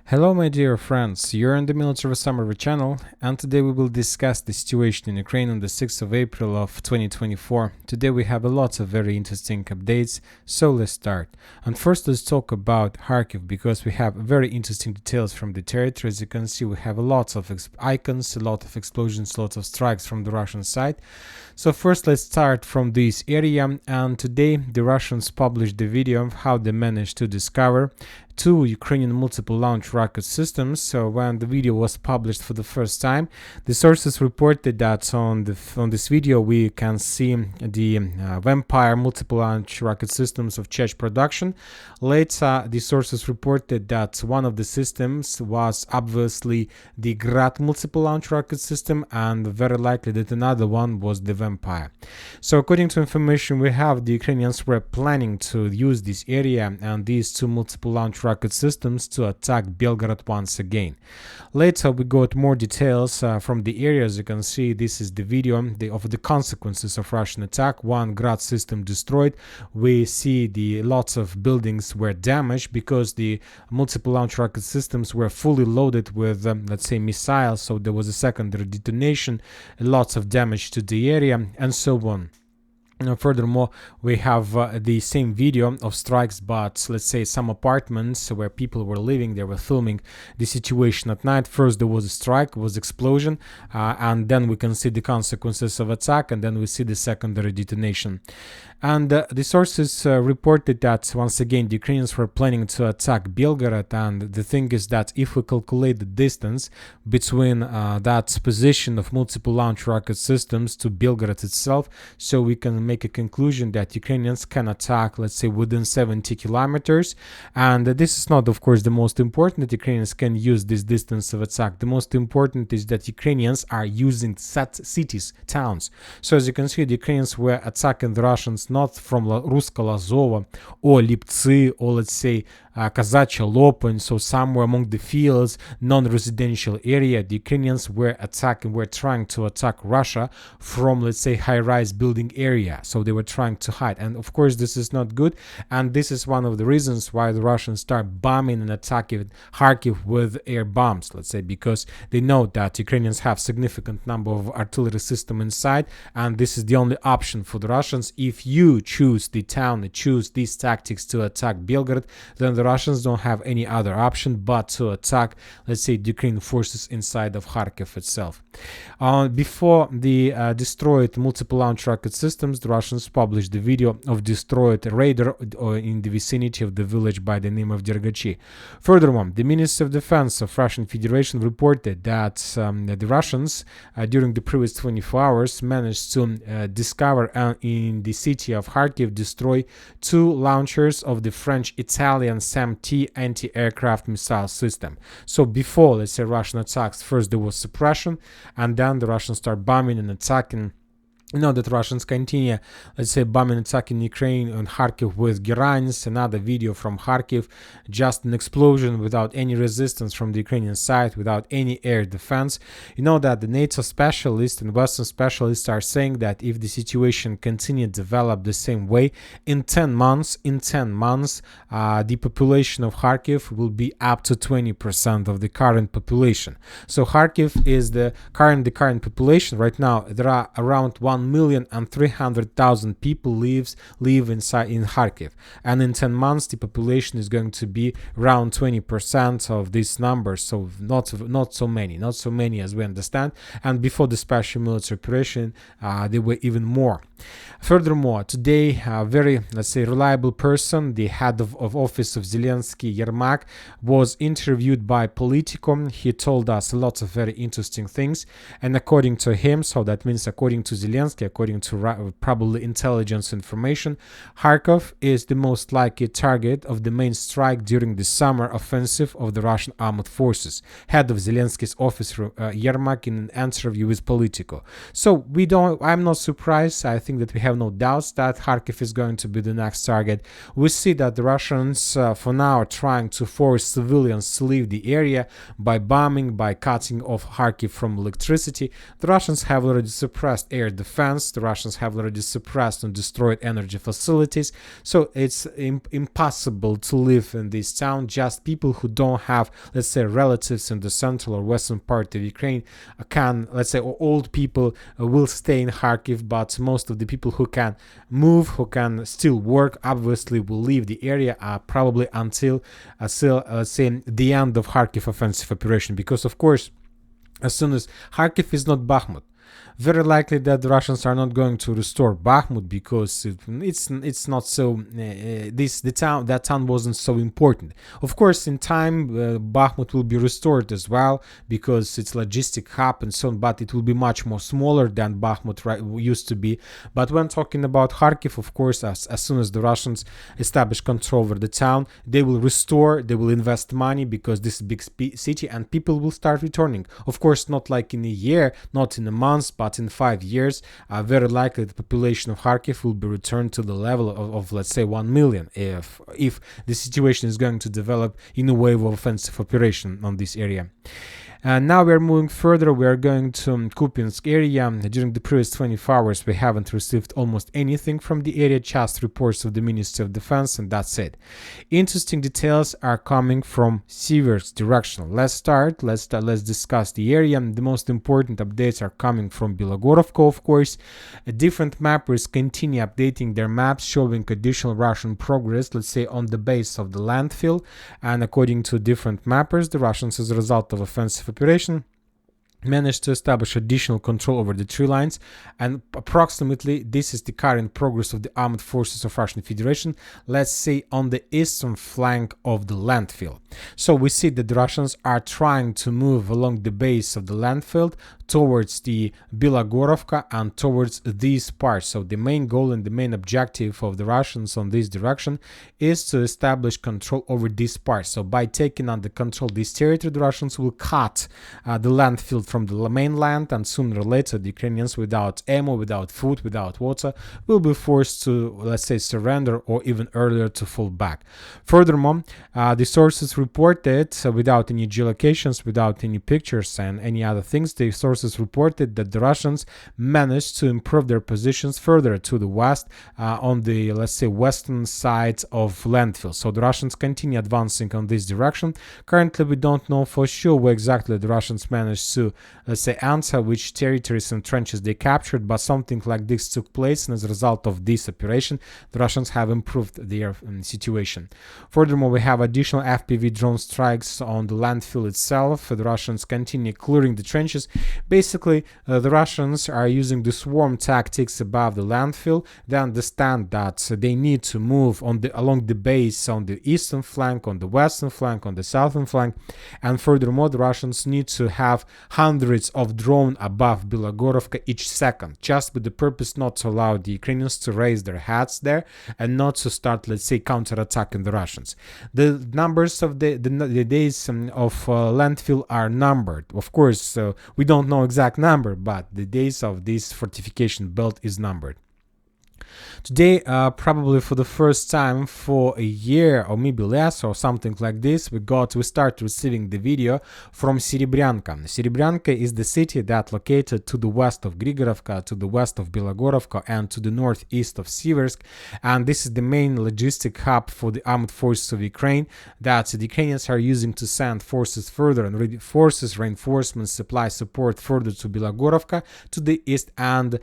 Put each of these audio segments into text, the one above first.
Hello my dear friends, you're on the Military Summary channel, and today we will discuss the situation in Ukraine on the 6th of April of 2024. Today we have a lot of very interesting updates, so let's start. And first let's talk about Kharkiv, because we have very interesting details from the territory. As you can see, we have a lot of icons, a lot of explosions, a lot of strikes from the Russian side. So first let's start from this area, and today the Russians published the video of how they managed to discover two Ukrainian multiple launch rocket systems. So when the video was published for the first time, the sources reported that on this video we can see the Vampire multiple launch rocket systems of Czech production. Later, the sources reported that one of the systems was obviously the Grad multiple launch rocket system, and very likely that another one was the Vampire. So according to information we have, the Ukrainians were planning to use this area and these two multiple launch rocket systems to attack Belgorod once again. Later we got more details from the area. As you can see, this is the video of the consequences of Russian attack. One Grad system destroyed. We see the lots of buildings were damaged because the multiple launch rocket systems were fully loaded with let's say missiles, so there was a secondary detonation, lots of damage to the area, and so on. Furthermore, we have the same video of strikes, but let's say some apartments where people were living, they were filming the situation at night. First there was a strike, was explosion, and then we can see the consequences of attack, and then we see the secondary detonation. And the sources reported that once again the Ukrainians were planning to attack Belgorod, and the thing is that if we calculate the distance between that position of multiple launch rocket systems to Belgorod itself, so we can make a conclusion that Ukrainians can attack, let's say, within 70 kilometers. And this is not, of course, the most important, that Ukrainians can use this distance of attack. The most important is that Ukrainians are using set cities, towns. So as you can see, the Ukrainians were attacking the Russians not from Ruska Lazova or Liptsi or, let's say, Kazachia Lopen, so somewhere among the fields, non-residential area. The Ukrainians were trying to attack Russia from, let's say, high-rise building area. So they were trying to hide, and of course this is not good, and this is one of the reasons why the Russians start bombing and attacking Kharkiv with air bombs, let's say, because they know that Ukrainians have significant number of artillery system inside, and this is the only option for the Russians. If you choose the town and choose these tactics to attack Belgorod, then the Russians don't have any other option but to attack, let's say, the Ukrainian forces inside of Kharkiv itself. Before the destroyed multiple launch rocket systems, the Russians published the video of destroyed radar in the vicinity of the village by the name of Dergachi. Furthermore, the Ministry of Defense of Russian Federation reported that the Russians during the previous 24 hours managed to discover in the city of Kharkiv, destroy two launchers of the French-Italian SAM-T anti-aircraft missile system. So before, let's say, Russian attacks, first there was suppression, and then the Russians start bombing and attacking. You know that Russians continue, let's say, bombing and attacking Ukraine and Kharkiv with Gerans. Another video from Kharkiv, just an explosion without any resistance from the Ukrainian side, without any air defense. You know that the NATO specialists and Western specialists are saying that if the situation continues to develop the same way, in 10 months, the population of Kharkiv will be up to 20% of the current population. So Kharkiv is the current population. Right now, there are around 1,300,000 people live inside in Kharkiv, and in 10 months the population is going to be around 20% of this number. So not so many as we understand, and before the special military operation there were even more. Furthermore, today a very, let's say, reliable person, the head of office of Zelensky, Yermak, was interviewed by Politico. He told us lots of very interesting things, and according to him, so that means according to Zelensky, according to probably intelligence information, Kharkov is the most likely target of the main strike during the summer offensive of the Russian armed forces. Head of Zelensky's office, Yermak, in an interview with Politico. So I'm not surprised. I think that we have no doubts that Kharkiv is going to be the next target. We see that the Russians for now are trying to force civilians to leave the area by bombing, by cutting off Kharkiv from electricity. The Russians have already suppressed air defense defense. The Russians have already suppressed and destroyed energy facilities, so it's impossible to live in this town. Just people who don't have, let's say, relatives in the central or western part of Ukraine can, let's say, old people will stay in Kharkiv, but most of the people who can move, who can still work, obviously will leave the area probably until, let's say, the end of Kharkiv offensive operation, because of course, as soon as Kharkiv is not Bakhmut, very likely that the Russians are not going to restore Bakhmut, because it's not so that town wasn't so important. Of course, in time Bakhmut will be restored as well, because it's logistic hub and so on, but it will be much more smaller than Bakhmut used to be. But when talking about Kharkiv, of course, as soon as the Russians establish control over the town, they will restore, they will invest money, because this is a big city and people will start returning. Of course, not like in a year, not in a month, but in 5 years, very likely the population of Kharkiv will be returned to the level of let's say 1 million, if the situation is going to develop in a wave of offensive operation on this area. Now we are moving further. We are going to Kupiansk area. During the previous 24 hours, we haven't received almost anything from the area, just reports of the Ministry of Defense, and that's it. Interesting details are coming from Siversk direction. Let's discuss the area. The most important updates are coming from Bilogorovka, of course. Different mappers continue updating their maps, showing additional Russian progress, let's say, on the base of the landfill. And according to different mappers, the Russians, as a result of offensive operation, managed to establish additional control over the tree lines, and approximately this is the current progress of the armed forces of Russian Federation, let's say, on the eastern flank of the landfill. So we see that the Russians are trying to move along the base of the landfill towards the Bilogorovka and towards these parts. So the main goal and the main objective of the Russians on this direction is to establish control over this part. So by taking under control this territory, the Russians will cut the landfill from the mainland, and sooner or later the Ukrainians, without ammo, without food, without water, will be forced to, let's say, surrender, or even earlier to fall back. Furthermore, the sources reported, without any geolocations, without any pictures and any other things, the sources reported that the Russians managed to improve their positions further to the west, on the, let's say, western side of landfill. So the Russians continue advancing on this direction. Currently, we don't know for sure where exactly the Russians managed to, let's say, answer which territories and trenches they captured, but something like this took place, and as a result of this operation, the Russians have improved their situation. Furthermore, we have additional FPV drone strikes on the landfill itself. The Russians continue clearing the trenches. Basically, the Russians are using the swarm tactics above the landfill. They understand that they need to move along the base on the eastern flank, on the western flank, on the southern flank, and furthermore, the Russians need to have hundreds of drones above Bilogorovka each second, just with the purpose not to allow the Ukrainians to raise their heads there and not to start, let's say, counterattacking the Russians. The numbers of the days of landfill are numbered. Of course, we don't know exact number, but the days of this fortification belt is numbered. Today, probably for the first time for a year or maybe less or something like this, we start receiving the video from Serebryanka. Serebryanka is the city that located to the west of Grigorovka, to the west of Bilogorovka, and to the northeast of Siversk, and this is the main logistic hub for the armed forces of Ukraine that the Ukrainians are using to send forces further and reinforcements, supply support further to Bilogorovka, to the east, and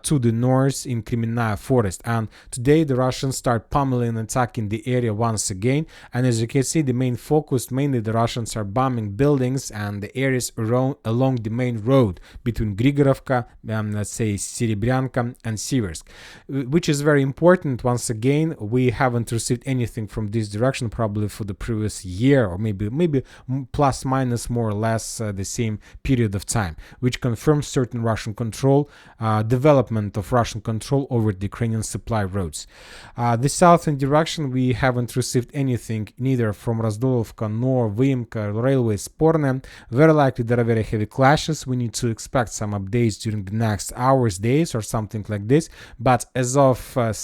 to the north in Kremenная forest. And today the Russians start pummeling and attacking the area once again, and as you can see, the main focus, mainly the Russians are bombing buildings and the areas along the main road between Grigorovka, let's say Serebryanka, and Siversk, which is very important. Once again, we haven't received anything from this direction probably for the previous year, or maybe plus minus more or less the same period of time, which confirms certain Russian control, development of Russian control over the Ukrainian supply roads. The southern direction, we haven't received anything neither from Avdiivka nor Avdiivka railway Sporne. Very likely there are very heavy clashes. We need to expect some updates during the next hours, days, or something like this. But as of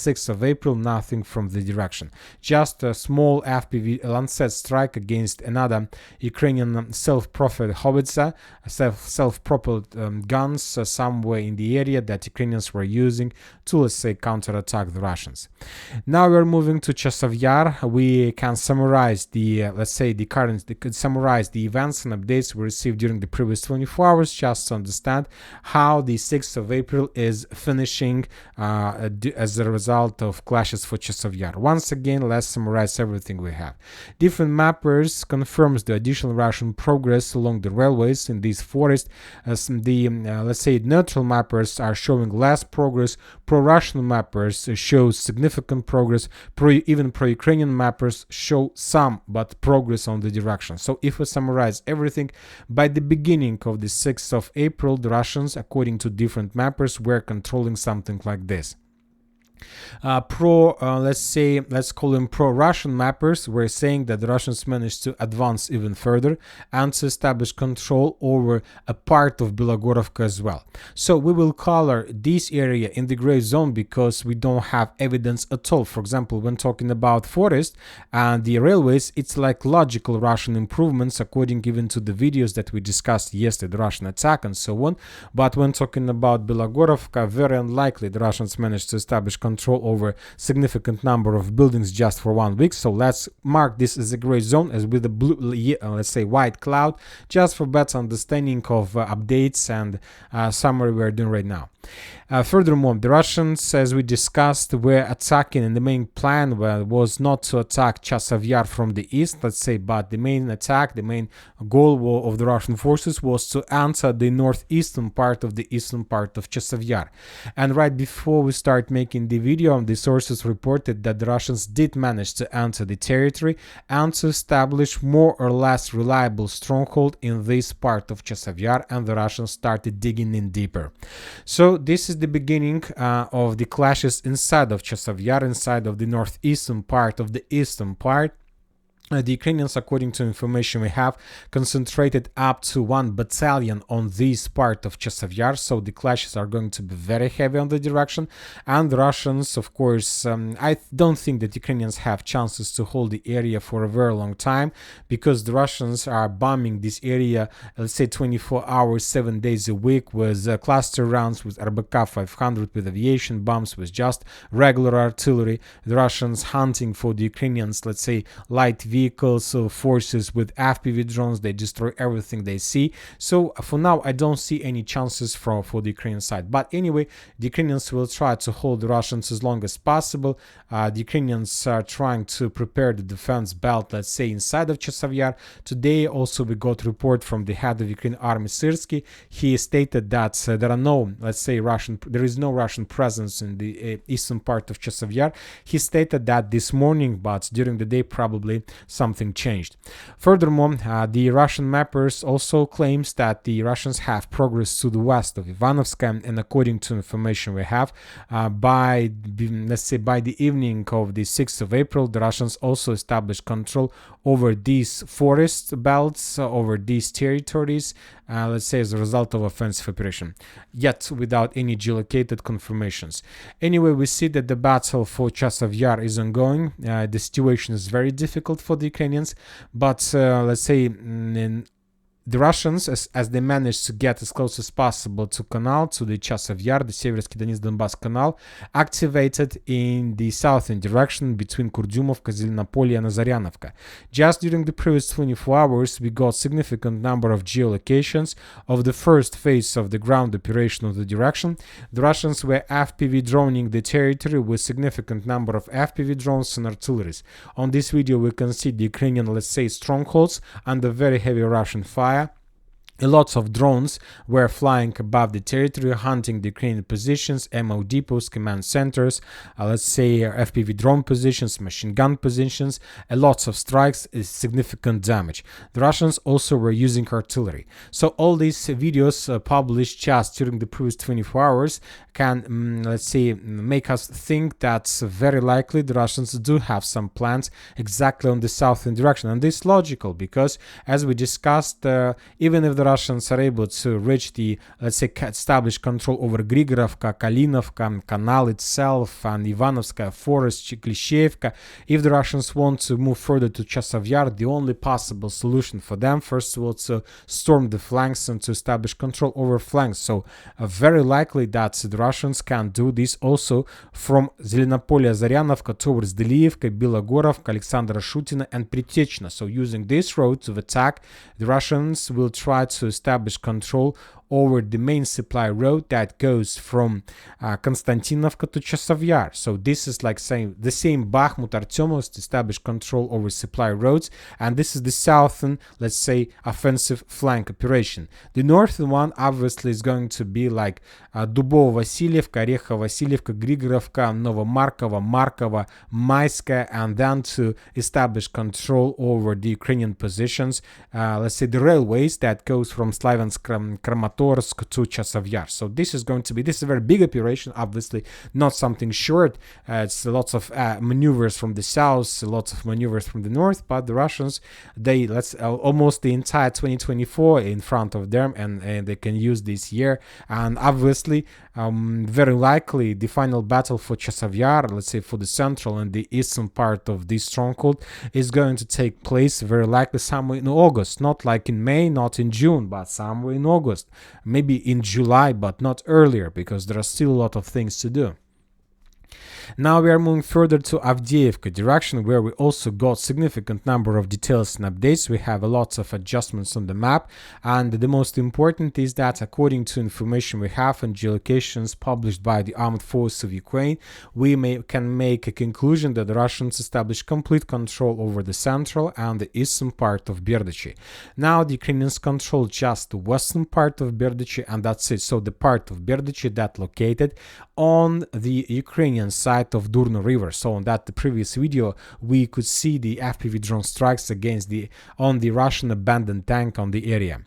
6th of April, nothing from the direction. Just a small FPV Lancet strike against another Ukrainian self-propelled howitzer, self-propelled guns somewhere in the area that Ukrainians were using to, let's say, counterattack the Russians. Now we're moving to Chasiv Yar. We can summarize the, summarize the events and updates we received during the previous 24 hours, just to understand how the 6th of April is finishing as a result of clashes for Chasiv Yar. Once again, let's summarize everything we have. Different mappers confirms the additional Russian progress along the railways in these forests. As the let's say neutral mappers are showing less progress. Pro-Russian mappers show significant progress. Even pro-Ukrainian mappers show some but progress on the direction. So if we summarize everything, by the beginning of the 6th of April, the Russians, according to different mappers, were controlling something like this. Let's call them pro-Russian mappers were saying that the Russians managed to advance even further and to establish control over a part of Bilogorovka as well. So we will color this area in the gray zone because we don't have evidence at all. For example, when talking about forest and the railways, it's like logical Russian improvements according even to the videos that we discussed yesterday, the Russian attack and so on. But when talking about Bilogorovka, very unlikely the Russians managed to establish control over significant number of buildings just for 1 week. So let's mark this as a gray zone as with a blue, let's say white cloud, just for better understanding of updates and summary we're doing right now. Furthermore, the Russians, as we discussed, were attacking, and the main plan was not to attack Chasiv Yar from the east, let's say, but the main attack, the main goal of the Russian forces was to enter the northeastern part of the eastern part of Chasiv Yar. And right before we start making the video, the sources reported that the Russians did manage to enter the territory and to establish more or less reliable stronghold in this part of Chasiv Yar, and the Russians started digging in deeper. So this is the beginning of the clashes inside of Chasiv Yar, inside of the northeastern part of the eastern part. The Ukrainians, according to information we have, concentrated up to 1 battalion on this part of Chasiv Yar, so the clashes are going to be very heavy on the direction. And the Russians, of course, I don't think that Ukrainians have chances to hold the area for a very long time, because the Russians are bombing this area, let's say 24 hours, 7 days a week, with cluster rounds, with RBK 500, with aviation bombs, with just regular artillery. The Russians hunting for the Ukrainians, let's say, light vehicles, forces with FPV drones. They destroy everything they see. So for now, I don't see any chances for the Ukrainian side. But anyway, the Ukrainians will try to hold the Russians as long as possible. The Ukrainians are trying to prepare the defense belt, let's say, inside of Chasiv Yar. Today also we got a report from the head of Ukrainian army, Siversk. He stated that there are no, let's say, there is no Russian presence in the eastern part of Chasiv Yar. He stated that this morning, but during the day probably something changed. Furthermore, the Russian mappers also claims that the Russians have progress to the west of Ivanovska, and according to information we have, by the evening of the 6th of April, the Russians also established control over these forest belts, over these territories, let's say as a result of offensive operation, yet without any geolocated confirmations. Anyway, we see that the battle for Chasiv Yar is ongoing. The situation is very difficult for the Ukrainians, but let's say the Russians, as they managed to get as close as possible to canal, to the Chasiv Yar, the Siversk Donetsk canal, activated in the southern direction between Kurdyumovka, Zelenopolye and Nazaryanovka. Just during the previous 24 hours, we got significant number of geolocations of the first phase of the ground operation of the direction. The Russians were FPV droning the territory with significant number of FPV drones and artilleries. On this video, we can see the Ukrainian, let's say, strongholds under very heavy Russian fire. A lot of drones were flying above the territory, hunting the Ukrainian positions, ammo depots, command centers, let's say FPV drone positions, machine gun positions, a lot of strikes, significant damage. The Russians also were using artillery. So all these videos published just during the previous 24 hours can, let's say, make us think that very likely the Russians do have some plans exactly on the southern direction. And this is logical because, as we discussed, even if the Russians are able to reach the, let's say, establish control over Grigorovka, Kalinovka, Canal itself, and Ivanovskaya Forest, Klishevka, if the Russians want to move further to Chasiv Yar, the only possible solution for them, first of all, to storm the flanks and to establish control over flanks. So very likely that the Russians can do this also from Zelenopolye, Zaryanovka towards Delievka, Bilogorovka, Alexandra Shutina, and Pritechna. So using this road to attack, the Russians will try to establish control over the main supply road that goes from Konstantinovka to Chasiv Yar. So this is like saying the same Bakhmut, Artyomovsk to establish control over supply roads, and this is the southern, let's say, offensive flank operation. The northern one obviously is going to be like Dubovo-Vasilievka, Orekhov-Vasilievka, Grigorovka, Novomarkova, Markova, Maiskaya, and then to establish control over the Ukrainian positions, let's say the railways that goes from Slaviansk, Kramatorsk to Chasiv Yar. So this is a very big operation, obviously not something short. It's lots of maneuvers from the south, lots of maneuvers from the north, but the Russians, they almost the entire 2024 in front of them, and they can use this year. And obviously very likely the final battle for Chasiv Yar, let's say for the central and the eastern part of this stronghold, is going to take place very likely somewhere in August, not like in May, not in June, but somewhere in August, maybe in July, but not earlier, because there are still a lot of things to do. Now we are moving further to Avdiivka direction, where we also got significant number of details and updates. We have a lot of adjustments on the map, and the most important is that according to information we have and geolocations published by the Armed Forces of Ukraine, we can make a conclusion that the Russians established complete control over the central and the eastern part of Berdichi. Now the Ukrainians control just the western part of Berdichi, and that's it. So the part of Berdichi that located on the Ukrainian side of Durno River. So on the previous video we could see the FPV drone strikes on the Russian abandoned tank on the area.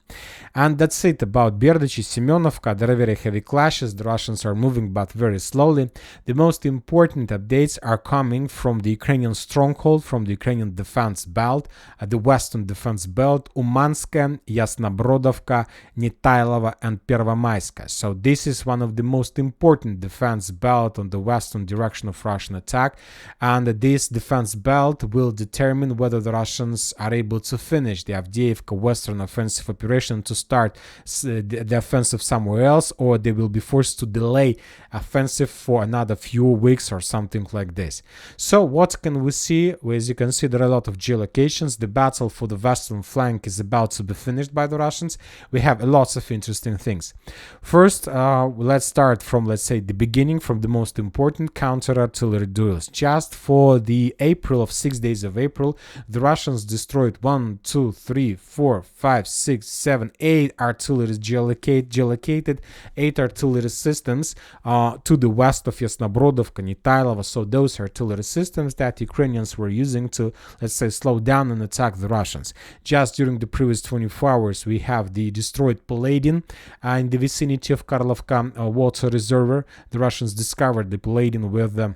And that's it about Berdichi, Semyonovka. There are very heavy clashes. The Russians are moving but very slowly. The most important updates are coming from the Ukrainian stronghold, from the Ukrainian defense belt, the western defense belt, Umanska, Yasnobrodovka, Nitailova, and Pervomayska. So this is one of the most important defense belt on the western direction of Russian attack, and this defense belt will determine whether the Russians are able to finish the Avdiivka western offensive operation to start the offensive somewhere else, or they will be forced to delay offensive for another few weeks or something like this. So what can we see? Well, as you can see, there are a lot of geolocations. The battle for the western flank is about to be finished by the Russians. We have lots of interesting things. First, let's start from, let's say, the beginning, from the most important counter-artillery duels. Just for the April of 6 days of April, the Russians destroyed 1, 2, 3, 4, 5, 6, 7, 8 artillery geolocated 8 artillery systems to the west of Yasnobrodovka, Nitailova. So those artillery systems that Ukrainians were using to, let's say, slow down and attack the Russians. Just during the previous 24 hours, we have the destroyed Paladin in the vicinity of Karlovka water reservoir. The Russians discovered the Paladin with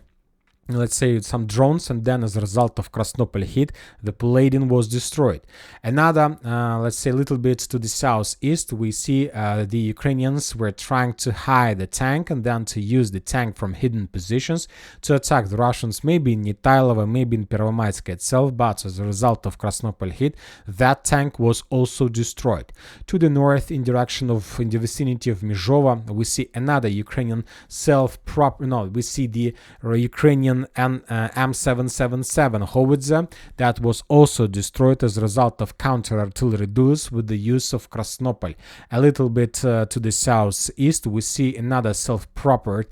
let's say some drones, and then as a result of Krasnopol hit, the Paladin was destroyed. Another, let's say a little bit to the southeast, we see the Ukrainians were trying to hide the tank and then to use the tank from hidden positions to attack the Russians, maybe in Nitailova, maybe in Pervomayska itself, but as a result of Krasnopol hit, that tank was also destroyed. To the north, in the vicinity of Mizhova, we see another Ukrainian we see the Ukrainian German M777 howitzer that was also destroyed as a result of counter-artillery duels with the use of Krasnopol. A little bit to the southeast, we see another self-propelled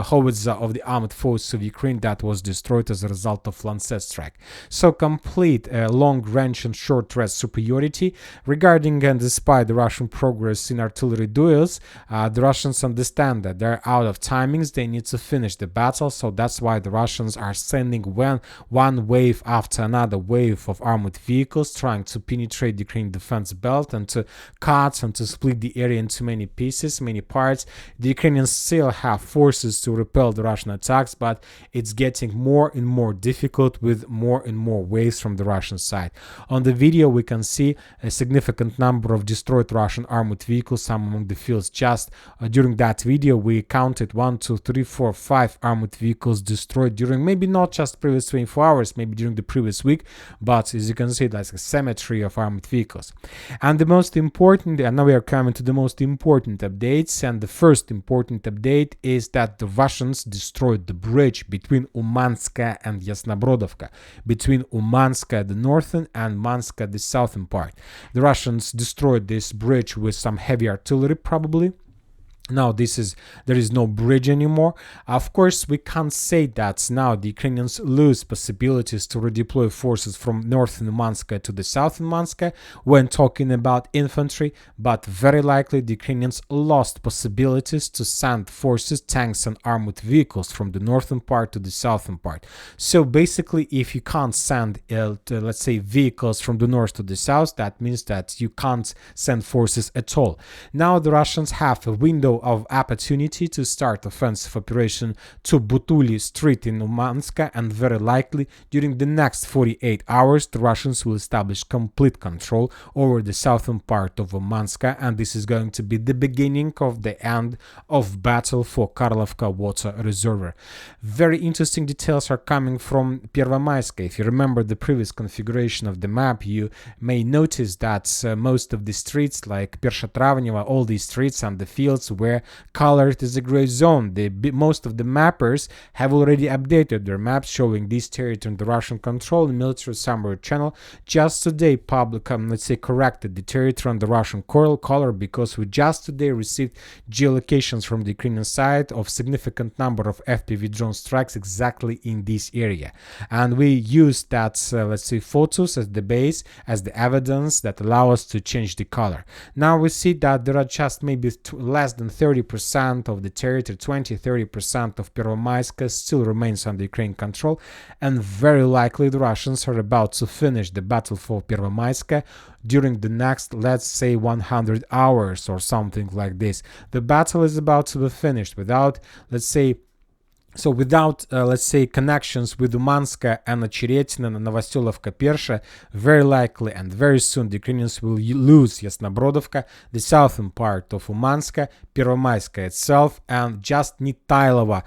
howitzer of the armed forces of Ukraine that was destroyed as a result of Lancet strike. So complete long-range and short-range superiority. Regarding and despite the Russian progress in artillery duels, the Russians understand that they're out of timings, they need to finish the battle, so that's why the Russians are sending one wave after another wave of armored vehicles trying to penetrate the Ukraine defense belt and to cut and to split the area into many pieces, many parts. The Ukrainians still have forces to repel the Russian attacks, but it's getting more and more difficult with more and more waves from the Russian side. On the video we can see a significant number of destroyed Russian armored vehicles, some among the fields. Just during that video we counted 1, 2, 3, 4, 5 armored vehicles destroyed during maybe not just previous 24 hours, maybe during the previous week, but as you can see that's a cemetery of armored vehicles. And the most important, and now we are coming to the most important updates, and the first important update is that the Russians destroyed the bridge between Umanska and Yasnobrodovka, between Umanska the northern and Manska the southern part. The Russians destroyed this bridge with some heavy artillery probably. Now there is no bridge anymore. Of course, we can't say that now the Ukrainians lose possibilities to redeploy forces from northern Manska to the southern Manska when talking about infantry, but very likely the Ukrainians lost possibilities to send forces, tanks and armored vehicles from the northern part to the southern part. So basically, if you can't send, let's say, vehicles from the north to the south, that means that you can't send forces at all. Now the Russians have a window of opportunity to start offensive operation to Butuli Street in Umanska, and very likely during the next 48 hours the Russians will establish complete control over the southern part of Umanska, and this is going to be the beginning of the end of battle for Karlovka water reservoir. Very interesting details are coming from Pervomayska. If you remember the previous configuration of the map, you may notice that most of the streets like Pershatravneva, all these streets and the fields were colored as a gray zone. Most of the mappers have already updated their maps showing this territory under Russian control in military summary channel. Just today let's say corrected the territory on the Russian color, because we just today received geolocations from the Ukrainian side of significant number of FPV drone strikes exactly in this area, and we used that let's say photos as the base, as the evidence that allow us to change the color. Now we see that there are just maybe less than 30% of the territory, 20-30% of Pervomayska still remains under Ukraine control, and very likely the Russians are about to finish the battle for Pervomayska during the next, let's say, 100 hours or something like this. The battle is about to be finished without, let's say, let's say, connections with Umanska and Ocheretina and Novostylovka Persha, very likely and very soon the Ukrainians will lose Yasnobrodovka, the southern part of Umanska, Pervomayska itself, and just Nitailova.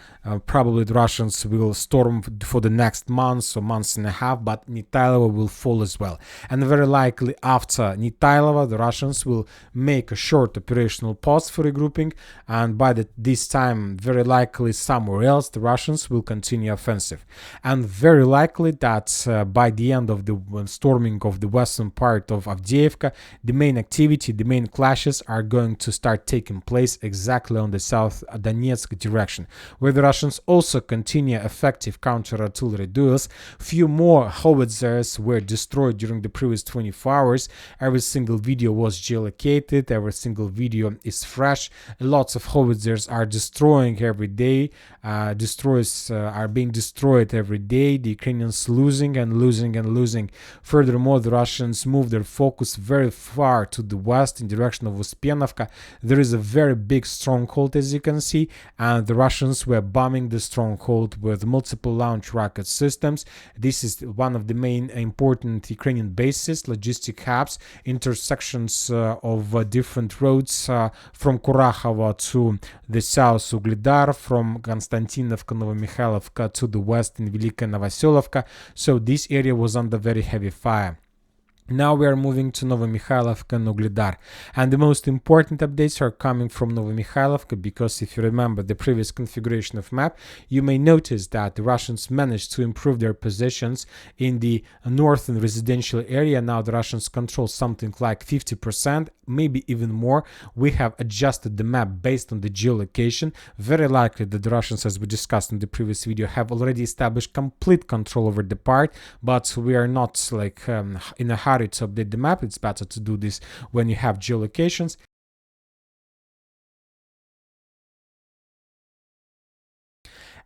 Probably the Russians will storm for the next month or months and a half, but Nitailova will fall as well. And very likely after Nitailova, the Russians will make a short operational pause for regrouping, and by this time, very likely somewhere else, the Russians will continue offensive. And very likely that by the end of the storming of the western part of Avdiivka, the main activity, the main clashes are going to start taking place exactly on the South Donetsk direction, where the Russians also continue effective counter-artillery duels. Few more howitzers were destroyed during the previous 24 hours. Every single video was geolocated, every single video is fresh. Lots of howitzers are destroying every day, are being destroyed every day. The Ukrainians losing and losing and losing. Furthermore, the Russians move their focus very far to the west in direction of Uspenovka. There is a very big stronghold, as you can see, and the Russians were bombing the stronghold with multiple launch rocket systems. This is one of the main important Ukrainian bases, logistic hubs, intersections of different roads from Kurakhova to the south, Vuhledar, from Konstantinovka, Novomykhailivka to the west in Velika Novoselivka. So this area was under very heavy fire. Now we are moving to Novomykhailivka and Vuhledar. And the most important updates are coming from Novomykhailivka, because if you remember the previous configuration of map, you may notice that the Russians managed to improve their positions in the northern residential area. Now the Russians control something like 50%, maybe even more. We have adjusted the map based on the geolocation. Very likely that the Russians, as we discussed in the previous video, have already established complete control over the part, but we are not like in a hurry to update the map. It's better to do this when you have geolocations.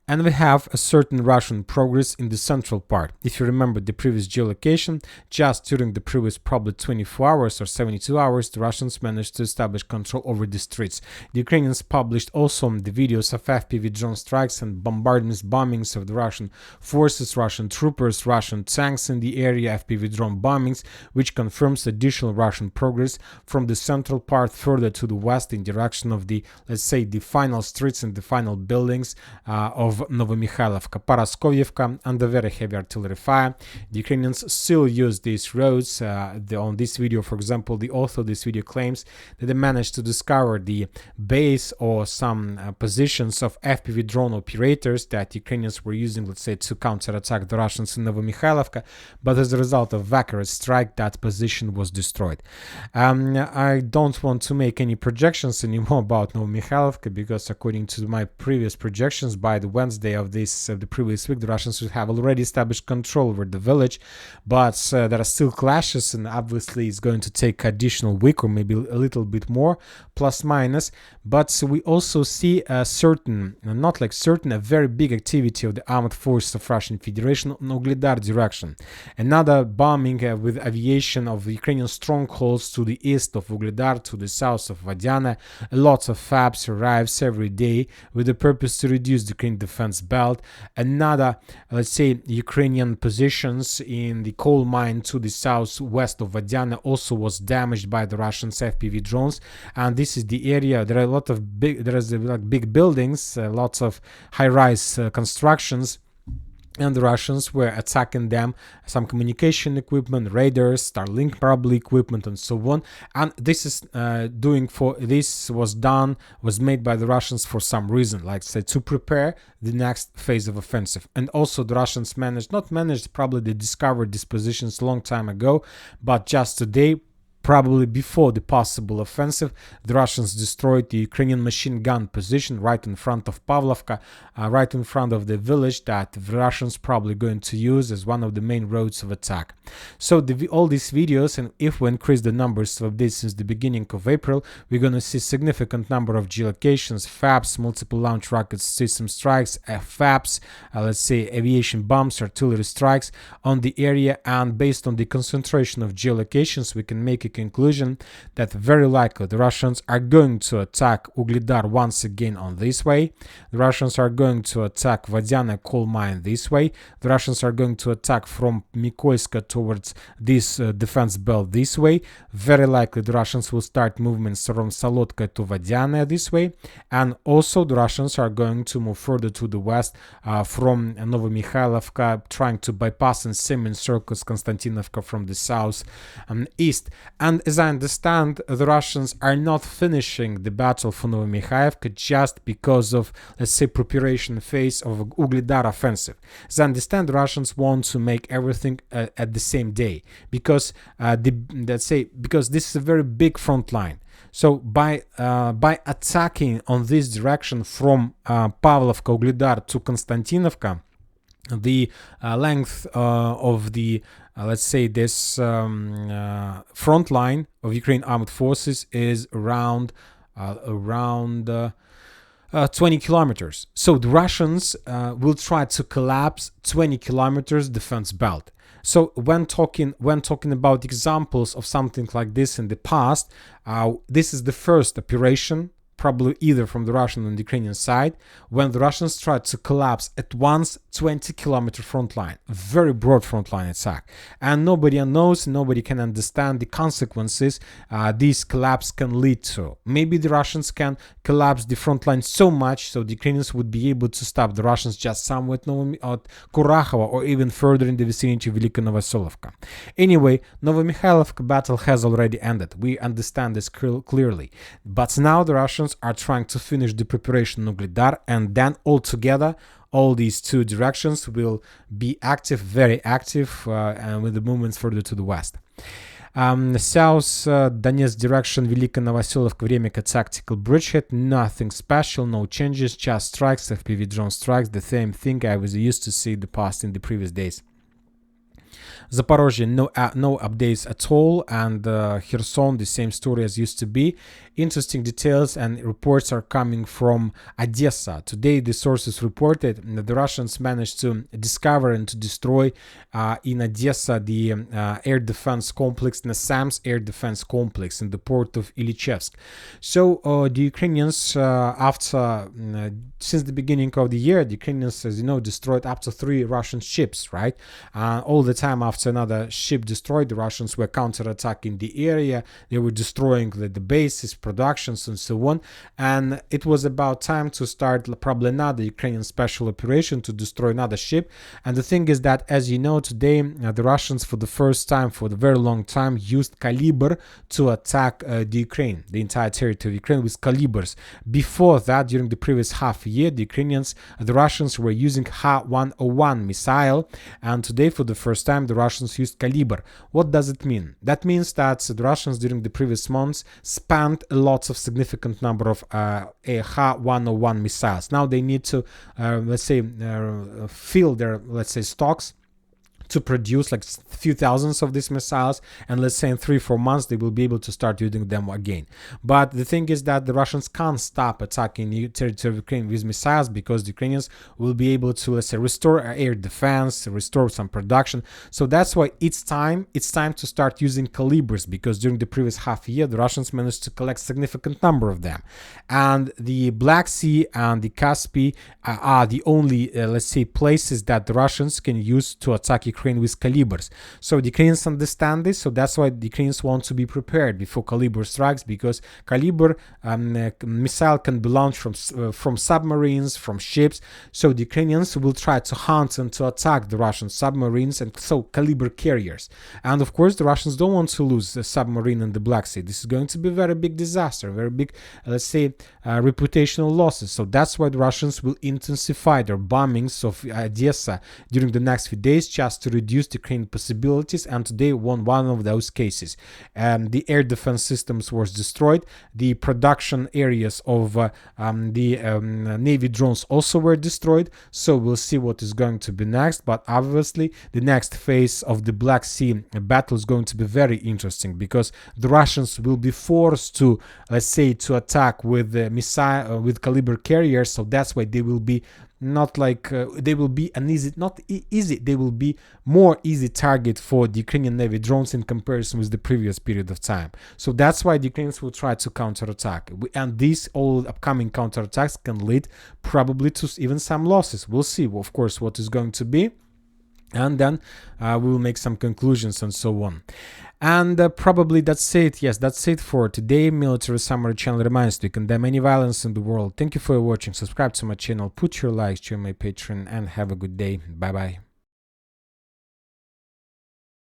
And we have a certain Russian progress in the central part. If you remember the previous geolocation, just during the previous probably 24 hours or 72 hours, the Russians managed to establish control over the streets. The Ukrainians published also the videos of FPV drone strikes and bombardments, bombings of the Russian forces, Russian troopers, Russian tanks in the area, FPV drone bombings, which confirms additional Russian progress from the central part further to the west in direction of the, let's say, the final streets and the final buildings of Novomykhailivka, Paraskovyevka, under very heavy artillery fire. The Ukrainians still use these roads. On this video, for example, the author of this video claims that they managed to discover the base or some positions of FPV drone operators that Ukrainians were using, let's say, to counterattack the Russians in Novomykhailivka, but as a result of accurate strike, that position was destroyed. I don't want to make any projections anymore about Novomykhailivka, because according to my previous projections, by the Wednesday of the previous week, the Russians would have already established control over the village, but there are still clashes, and obviously it's going to take additional week or maybe a little bit more, plus minus. But we also see a certain, not like certain, a very big activity of the armed forces of Russian Federation on Vuhledar direction. Another bombing with aviation of Ukrainian strongholds to the east of Vuhledar, to the south of Vadiana. Lots of FABs arrives every day with the purpose to reduce the Ukrainian defense belt. Another, let's say, Ukrainian positions in the coal mine to the southwest of Vadiana also was damaged by the Russians' FPV drones. And this is the area. There are a lot of big buildings, lots of high-rise constructions, and the Russians were attacking them, some communication equipment, radars, Starlink probably equipment, and so on. And this is was made by the Russians for some reason, like say to prepare the next phase of offensive. And also the Russians probably they discovered these positions a long time ago, but just today, probably before the possible offensive, the Russians destroyed the Ukrainian machine gun position right in front of Pavlovka, right in front of the village that the Russians probably going to use as one of the main roads of attack. So all these videos, and if we increase the numbers of this since the beginning of April, we're going to see significant number of geolocations, FABs, multiple launch rocket system strikes, FABs, let's say aviation bombs, artillery strikes on the area. And based on the concentration of geolocations, we can make a conclusion that very likely the Russians are going to attack Vuhledar once again on this way. The Russians are going to attack Vadiana coal mine this way. The Russians are going to attack from Mykoiska towards this defense belt this way. Very likely the Russians will start movements from Salotka to Vadiana this way. And also the Russians are going to move further to the west from Novomykhailivka, trying to bypass and semi-encircle Konstantinovka from the south and east. And as I understand, the Russians are not finishing the battle for Novomykhailivka just because of, let's say, preparation phase of Vuhledar offensive. As I understand, the Russians want to make everything at the same day, because because this is a very big front line. So by attacking on this direction from Pavlovka, Vuhledar to Konstantinovka, the length of the let's say this front line of Ukraine armed forces is around 20 kilometers. So the Russians will try to collapse 20 kilometers defense belt. So when talking about examples of something like this in the past, this is the first operation probably either from the Russian and Ukrainian side, when the Russians tried to collapse at once 20-kilometer front line, very broad front line attack, and nobody knows, nobody can understand the consequences this collapse can lead to. Maybe the Russians can collapse the front line so much so the Ukrainians would be able to stop the Russians just somewhere at Kurakhova or even further in the vicinity of Velika Novoselyovka. Anyway, Novomykhailivka battle has already ended. We understand this clearly. But now the Russians are trying to finish the preparation of Vuhledar, and then altogether all these two directions will be active, very active, and with the movements further to the west. South Donetsk direction, Velika Novoselyovka, Vremika tactical bridgehead, nothing special, no changes, just strikes, FPV drone strikes, the same thing I was used to see in the past in the previous days. Zaporozhye, no updates at all, and Kherson, the same story as used to be. Interesting details and reports are coming from Odessa. Today, the sources reported that the Russians managed to discover and to destroy in Odessa the air defense complex, Nasams air defense complex in the port of Ilychevsk. So the Ukrainians, since the beginning of the year, the Ukrainians, as you know, destroyed up to 3 Russian ships, right? All the time after another ship destroyed, the Russians were counterattacking the area. They were destroying the bases, productions, and so on. And it was about time to start probably another Ukrainian special operation to destroy another ship. And the thing is that, as you know, today the Russians, for the first time, for a very long time, used caliber to attack the Ukraine, the entire territory of Ukraine, with calibers. Before that, during the previous half year, the Russians were using Ha-101 missile, and today, for the first time, the Russians used caliber. What does it mean? That means that the Russians during the previous months spent lots of significant number of Ha-101 missiles. Now they need to, fill their, stocks to produce like a few thousands of these missiles, and let's say in 3-4 months they will be able to start using them again. But the thing is that the Russians can't stop attacking the territory of Ukraine with missiles, because the Ukrainians will be able to, let's say, restore air defense, restore some production. So that's why it's time to start using calibers, because during the previous half year the Russians managed to collect significant number of them, and the Black Sea and the Caspian are the only places that the Russians can use to attack Ukraine with calibers. So the Ukrainians understand this, so that's why the Ukrainians want to be prepared before caliber strikes, because caliber missile can be launched from submarines, from ships. So the Ukrainians will try to hunt and to attack the Russian submarines, and so caliber carriers. And of course the Russians don't want to lose the submarine in the Black Sea. This is going to be a very big disaster, very big, reputational losses. So that's why the Russians will intensify their bombings of Odessa during the next few days, just to reduce the Ukrainian possibilities. And today won one of those cases. The air defense systems was destroyed. The production areas of the Navy drones also were destroyed. So we'll see what is going to be next. But obviously the next phase of the Black Sea battle is going to be very interesting, because the Russians will be forced to, to attack with the missile, with caliber carriers. So that's why they will be not like they will be an easy, not easy, they will be more easy target for the Ukrainian Navy drones in comparison with the previous period of time. So that's why the Ukrainians will try to counterattack, and these all upcoming counterattacks can lead probably to even some losses. We'll see, of course, what is going to be, and then we will make some conclusions and so on. And probably that's it. Yes, that's it for today. Military Summary channel reminds you to condemn any violence in the world. Thank you for watching. Subscribe to my channel, put your likes, join my Patreon, and have a good day. Bye bye.